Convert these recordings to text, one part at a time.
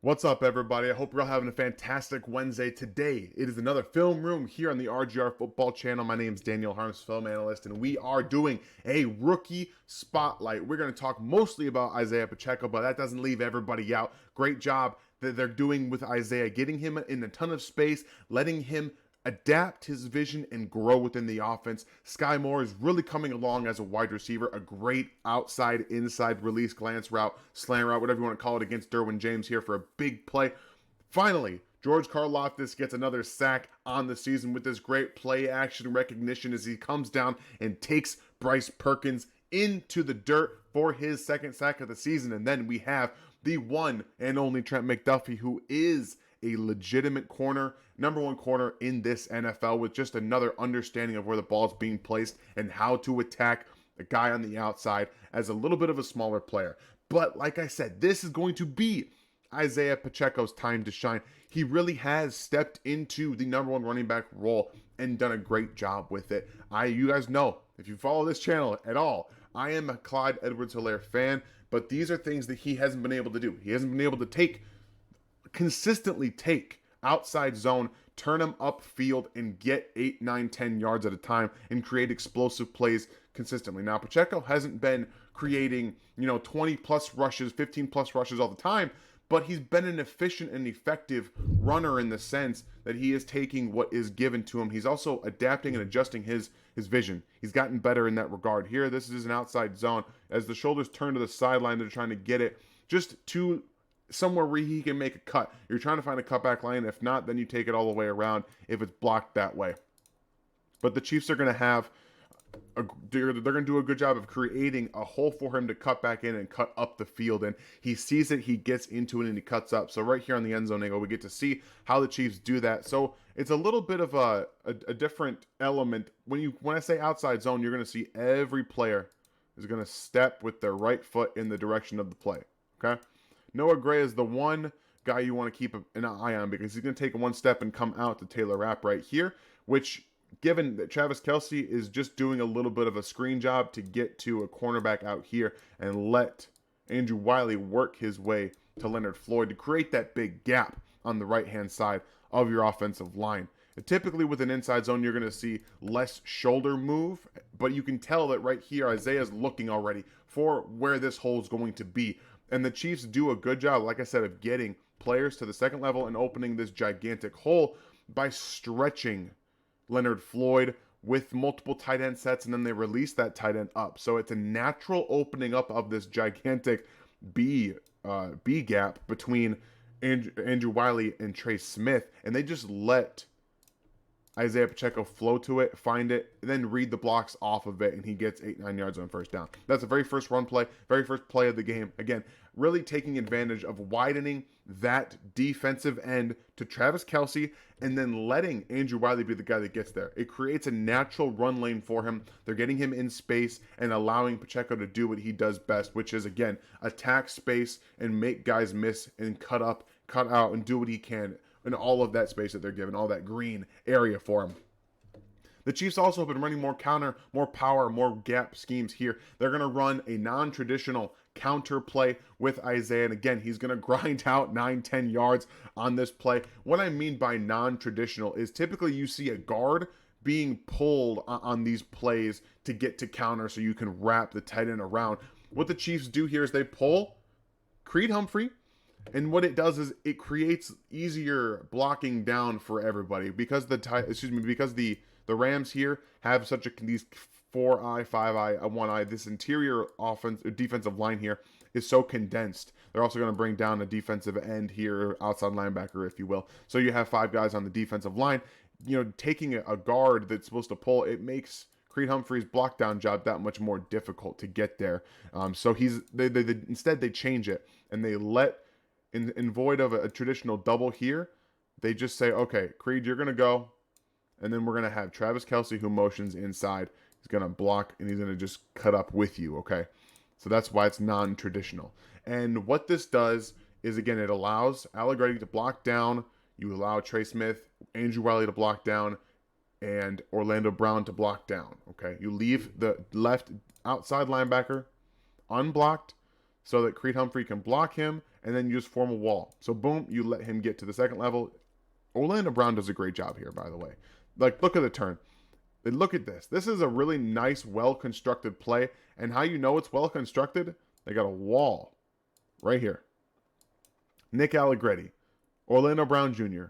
What's up, everybody? I hope you're all having a fantastic Wednesday. Today, it is another film room here on the RGR Football channel. My name is Daniel Harms, film analyst, and we are doing a rookie spotlight. We're going to talk mostly about Isiah Pacheco, but that doesn't leave everybody out. Great job that they're doing with Isiah, getting him in a ton of space, letting him adapt his vision and grow within the offense. Skyy Moore is really coming along as a wide receiver, a great outside, inside release, glance route, slant route, whatever you want to call it, against Derwin James here for a big play. Finally, George Karlaftis gets another sack on the season with this great play action recognition as he comes down and takes Bryce Perkins into the dirt for his second sack of the season. And then we have the one and only Trent McDuffie, who is a legitimate corner, number one corner in this NFL, with just another understanding of where the ball is being placed and how to attack a guy on the outside as a little bit of a smaller player. But like I said, this is going to be Isiah Pacheco's time to shine. He really has stepped into the number one running back role and done a great job with it. You guys know, if you follow this channel at all, I am a Clyde Edwards-Helaire fan, but these are things that he hasn't been able to do. He hasn't been able to consistently take outside zone, turn him upfield, and get 8, 9, 10 yards at a time and create explosive plays consistently. Now, Pacheco hasn't been creating, 20 plus rushes, 15 plus rushes all the time, but he's been an efficient and effective runner in the sense that he is taking what is given to him. He's also adapting and adjusting his vision. He's gotten better in that regard. Here, this is an outside zone. As the shoulders turn to the sideline, they're trying to get it just to somewhere where he can make a cut. You're trying to find a cutback lane. If not, then you take it all the way around if it's blocked that way. But the Chiefs are going to have they're going to do a good job of creating a hole for him to cut back in and cut up the field. And he sees it, he gets into it, and he cuts up. So right here on the end zone angle, we get to see how the Chiefs do that. So it's a little bit of a different element. When I say outside zone, you're going to see every player is going to step with their right foot in the direction of the play. Okay? Noah Gray is the one guy you want to keep an eye on because he's going to take one step and come out to Taylor Rapp right here, which, given that Travis Kelce is just doing a little bit of a screen job to get to a cornerback out here and let Andrew Wiley work his way to Leonard Floyd to create that big gap on the right-hand side of your offensive line. Typically with an inside zone, you're going to see less shoulder move, but you can tell that right here, Isiah's looking already for where this hole is going to be. And the Chiefs do a good job, like I said, of getting players to the second level and opening this gigantic hole by stretching Leonard Floyd with multiple tight end sets, and then they release that tight end up. So it's a natural opening up of this gigantic B gap between Andrew Wiley and Trey Smith, and they just let Isiah Pacheco flow to it, find it, and then read the blocks off of it, and he gets 8, 9 yards on first down. That's the very first run play, very first play of the game. Again, really taking advantage of widening that defensive end to Travis Kelce and then letting Andrew Wiley be the guy that gets there. It creates a natural run lane for him. They're getting him in space and allowing Pacheco to do what he does best, which is, again, attack space and make guys miss and cut up, cut out, and do what he can in all of that space that they're given, all that green area for him. The Chiefs also have been running more counter, more power, more gap schemes here. They're going to run a non-traditional counter play with Isiah. And again, he's going to grind out 9, 10 yards on this play. What I mean by non-traditional is typically you see a guard being pulled on these plays to get to counter so you can wrap the tight end around. What the Chiefs do here is they pull Creed Humphrey, and what it does is it creates easier blocking down for everybody because the Rams here have these 4-eye, 5-eye, 1-eye. This interior defensive line here is so condensed. They're also going to bring down a defensive end here, outside linebacker, if you will. So you have 5 guys on the defensive line. Taking a guard that's supposed to pull, it makes Creed Humphrey's block down job that much more difficult to get there. So instead they change it and they let, in void of a traditional double here, they just say, okay, Creed, you're going to go, and then we're going to have Travis Kelce, who motions inside. He's going to block, and he's going to just cut up with you, okay? So that's why it's non-traditional. And what this does is, again, it allows Allegretti to block down. You allow Trey Smith, Andrew Wiley to block down, and Orlando Brown to block down, okay? You leave the left outside linebacker unblocked so that Creed Humphrey can block him, and then you just form a wall. So boom, you let him get to the second level. Orlando Brown does a great job here, by the way. Like, look at the turn. And look at this. This is a really nice, well-constructed play. And how you know it's well-constructed? They got a wall right here. Nick Allegretti, Orlando Brown Jr.,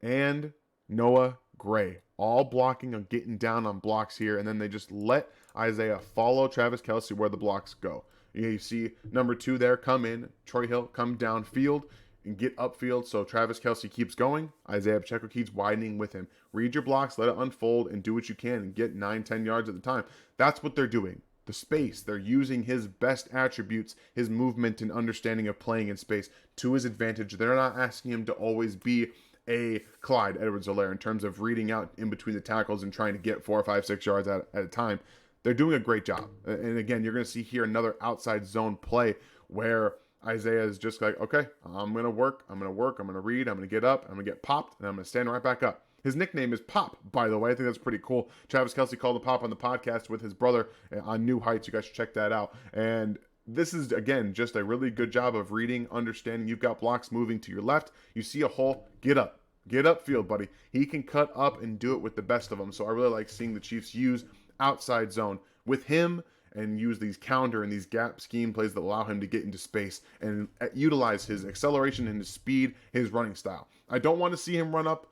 and Noah Gray, all blocking and getting down on blocks here. And then they just let Isiah follow Travis Kelce where the blocks go. You see number 2 there come in. Troy Hill come downfield and get upfield. So Travis Kelce keeps going. Isiah Pacheco keeps widening with him. Read your blocks, let it unfold, and do what you can and get 9-10 yards at the time. That's what they're doing. The space, they're using his best attributes, his movement and understanding of playing in space to his advantage. They're not asking him to always be a Clyde Edwards-Helaire in terms of reading out in between the tackles and trying to get 4, 5, 6 yards at a time. They're doing a great job. And again, you're going to see here another outside zone play where Isiah is just like, okay, I'm going to work, I'm going to read, I'm going to get up, I'm going to get popped, and I'm going to stand right back up. His nickname is Pop, by the way. I think that's pretty cool. Travis Kelce called him Pop on the podcast with his brother on New Heights. You guys should check that out. And this is, again, just a really good job of reading, understanding. You've got blocks moving to your left. You see a hole, get up. Get upfield, buddy. He can cut up and do it with the best of them. So I really like seeing the Chiefs use outside zone with him and use these counter and these gap scheme plays that allow him to get into space and utilize his acceleration and his speed, his running style. I don't want to see him run up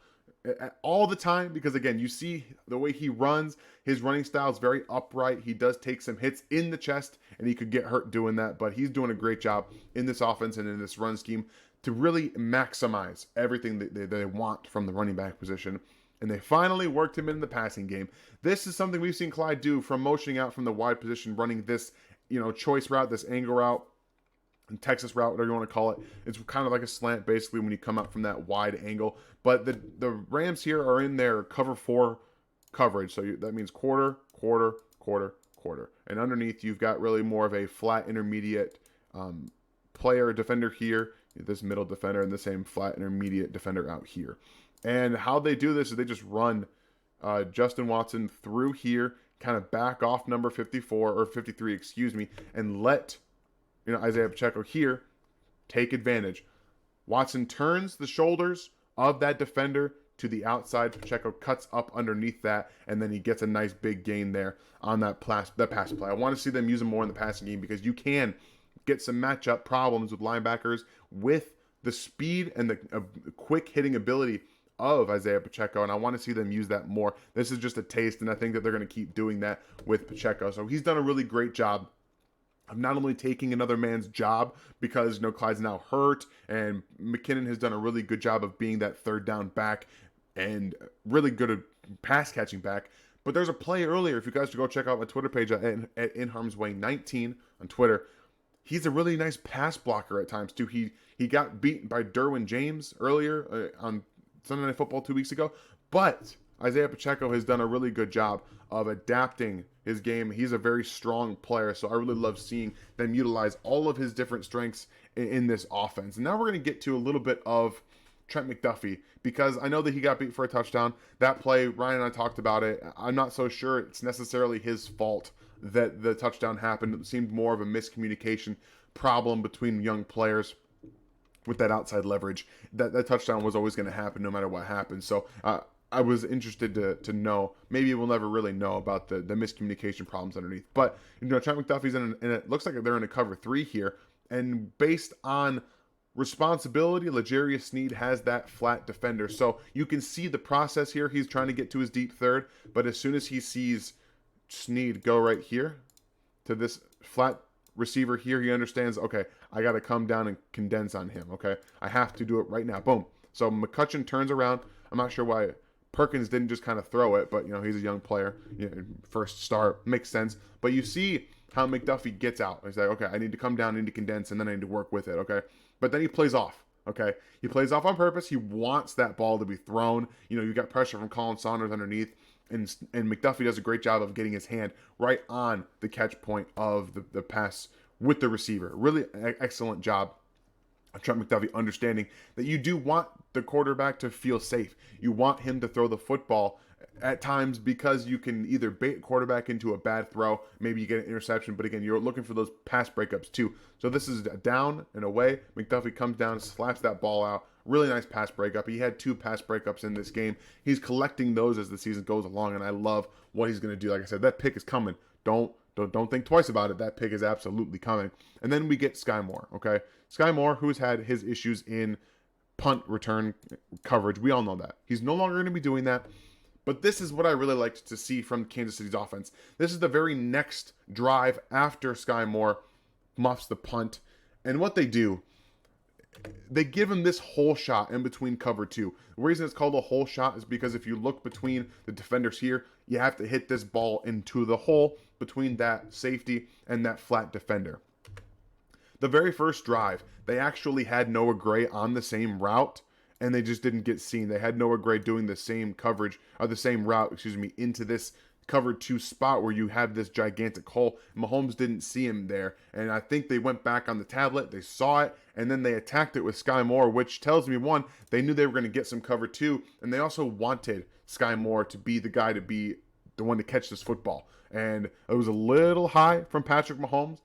all the time because, again, you see the way he runs. His running style is very upright. He does take some hits in the chest, and he could get hurt doing that, but he's doing a great job in this offense and in this run scheme to really maximize everything that they want from the running back position. And they finally worked him in the passing game. This is something we've seen Clyde do from motioning out from the wide position, running this, choice route, this angle route, and Texas route, whatever you want to call it. It's kind of like a slant, basically, when you come out from that wide angle. But the Rams here are in their cover 4 coverage. So that means quarter, quarter, quarter, quarter. And underneath, you've got really more of a flat intermediate defender here, this middle defender, and the same flat intermediate defender out here. And how they do this is they just run Justin Watson through here, kind of back off number 54 or 53, and let Isiah Pacheco here take advantage. Watson turns the shoulders of that defender to the outside. Pacheco cuts up underneath that, and then he gets a nice big gain there on that pass play. I want to see them use him more in the passing game because you can get some matchup problems with linebackers with the speed and the quick hitting ability of Isiah Pacheco, and I want to see them use that more. This is just a taste, and I think that they're going to keep doing that with Pacheco. So he's done a really great job of not only taking another man's job because Clyde's now hurt, and McKinnon has done a really good job of being that third down back and really good at pass catching back. But there's a play earlier, if you guys should go check out my Twitter page at In Harm's Way 19 on Twitter. He's a really nice pass blocker at times too. He got beaten by Derwin James earlier on Sunday Night Football 2 weeks ago, but Isiah Pacheco has done a really good job of adapting his game. He's a very strong player, so I really love seeing them utilize all of his different strengths in this offense. And now we're going to get to a little bit of Trent McDuffie, because I know that he got beat for a touchdown. That play, Ryan and I talked about it. I'm not so sure it's necessarily his fault that the touchdown happened. It seemed more of a miscommunication problem between young players with that outside leverage. That touchdown was always going to happen no matter what happened. So I was interested to know. Maybe we'll never really know about the miscommunication problems underneath. But Trent McDuffie's in it looks like they're in a cover 3 here. And based on responsibility, L'Jarius Sneed has that flat defender. So you can see the process here. He's trying to get to his deep third. But as soon as he sees Sneed go right here to this flat receiver here, he understands, okay, I got to come down and condense on him, okay? I have to do it right now. Boom. So McCutcheon turns around. I'm not sure why Perkins didn't just kind of throw it, but, he's a young player. First start. Makes sense. But you see how McDuffie gets out. He's like, okay, I need to come down, I need to condense, and then I need to work with it, okay? But then he plays off, okay? He plays off on purpose. He wants that ball to be thrown. You got pressure from Colin Saunders underneath. And McDuffie does a great job of getting his hand right on the catch point of the pass with the receiver. Really excellent job of Trent McDuffie understanding that you do want the quarterback to feel safe. You want him to throw the football at times because you can either bait quarterback into a bad throw, maybe you get an interception, but again, you're looking for those pass breakups too. So this is a down and away. McDuffie comes down, slaps that ball out. Really nice pass breakup. He had 2 pass breakups in this game. He's collecting those as the season goes along, and I love what he's going to do. Like I said, that pick is coming. Don't think twice about it. That pick is absolutely coming. And then we get Skyy Moore, okay? Skyy Moore, who's had his issues in punt return coverage. We all know that. He's no longer going to be doing that. But this is what I really liked to see from Kansas City's offense. This is the very next drive after Skyy Moore muffs the punt. And what they do, they give him this hole shot in between cover 2. The reason it's called a hole shot is because if you look between the defenders here, you have to hit this ball into the hole between that safety and that flat defender. The very first drive, they actually had Noah Gray on the same route, and they just didn't get seen. They had Noah Gray doing the same coverage, or the same route, into this cover 2 spot where you have this gigantic hole. Mahomes didn't see him there, and I think they went back on the tablet, they saw it, and then they attacked it with Skyy Moore, which tells me, one, they knew they were going to get some cover 2, and they also wanted Skyy Moore to be the guy to be the one to catch this football. And it was a little high from Patrick Mahomes,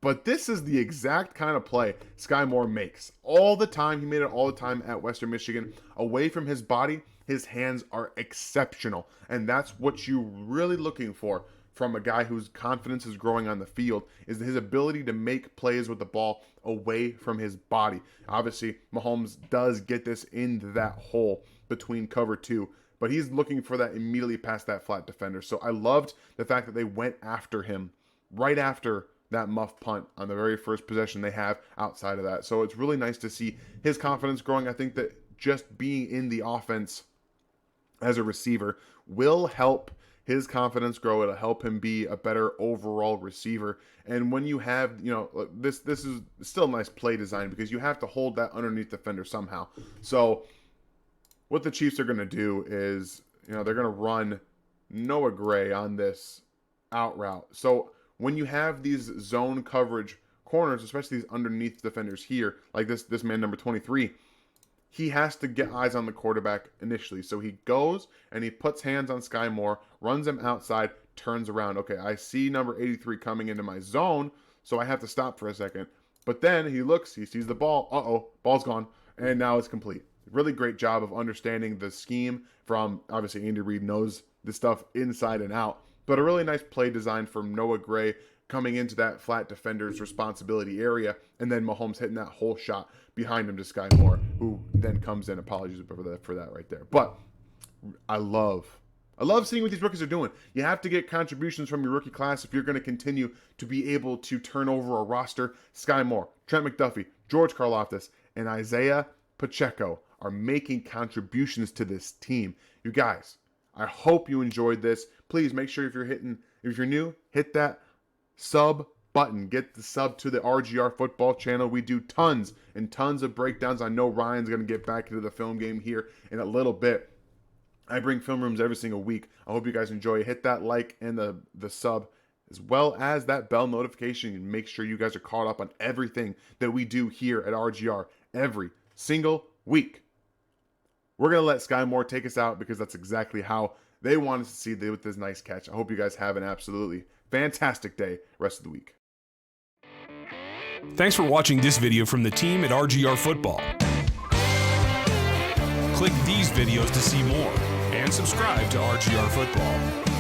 but this is the exact kind of play Skyy Moore makes all the time. He made it all the time at Western Michigan. Away from his body, his hands are exceptional. And that's what you're really looking for from a guy whose confidence is growing on the field, is his ability to make plays with the ball away from his body. Obviously, Mahomes does get this into that hole between cover 2, but he's looking for that immediately past that flat defender. So I loved the fact that they went after him right after that muff punt on the very first possession they have outside of that. So it's really nice to see his confidence growing. I think that just being in the offense as a receiver will help his confidence grow. It'll help him be a better overall receiver. And when you have, this is still a nice play design because you have to hold that underneath defender somehow. So what the Chiefs are going to do is, they're going to run Noah Gray on this out route. So when you have these zone coverage corners, especially these underneath defenders here, like this man number 23, he has to get eyes on the quarterback initially. So he goes and he puts hands on Skyy Moore, runs him outside, turns around. Okay, I see number 83 coming into my zone, so I have to stop for a second. But then he looks, he sees the ball. Uh-oh, ball's gone, and now it's complete. Really great job of understanding the scheme from, obviously, Andy Reid knows this stuff inside and out. But a really nice play design from Noah Gray coming into that flat defender's responsibility area, and then Mahomes hitting that whole shot behind him to Skyy Moore, who then comes in. Apologies for that right there. But I love seeing what these rookies are doing. You have to get contributions from your rookie class if you're going to continue to be able to turn over a roster. Skyy Moore, Trent McDuffie, George Karlaftis, and Isiah Pacheco are making contributions to this team. You guys, I hope you enjoyed this. Please make sure if you're new, hit that sub button. Get the sub to the RGR football channel. We do tons and tons of breakdowns. I know Ryan's going to get back into the film game here in a little bit. I bring film rooms every single week. I hope you guys enjoy. Hit that like and the sub, as well as that bell notification, and make sure you guys are caught up on everything that we do here at RGR every single week. We're going to let Skyy Moore take us out because that's exactly how they want us to see with this nice catch. I hope you guys have an absolutely fantastic day rest of the week. Thanks for watching this video from the team at RGR Football. Click these videos to see more and subscribe to RGR Football.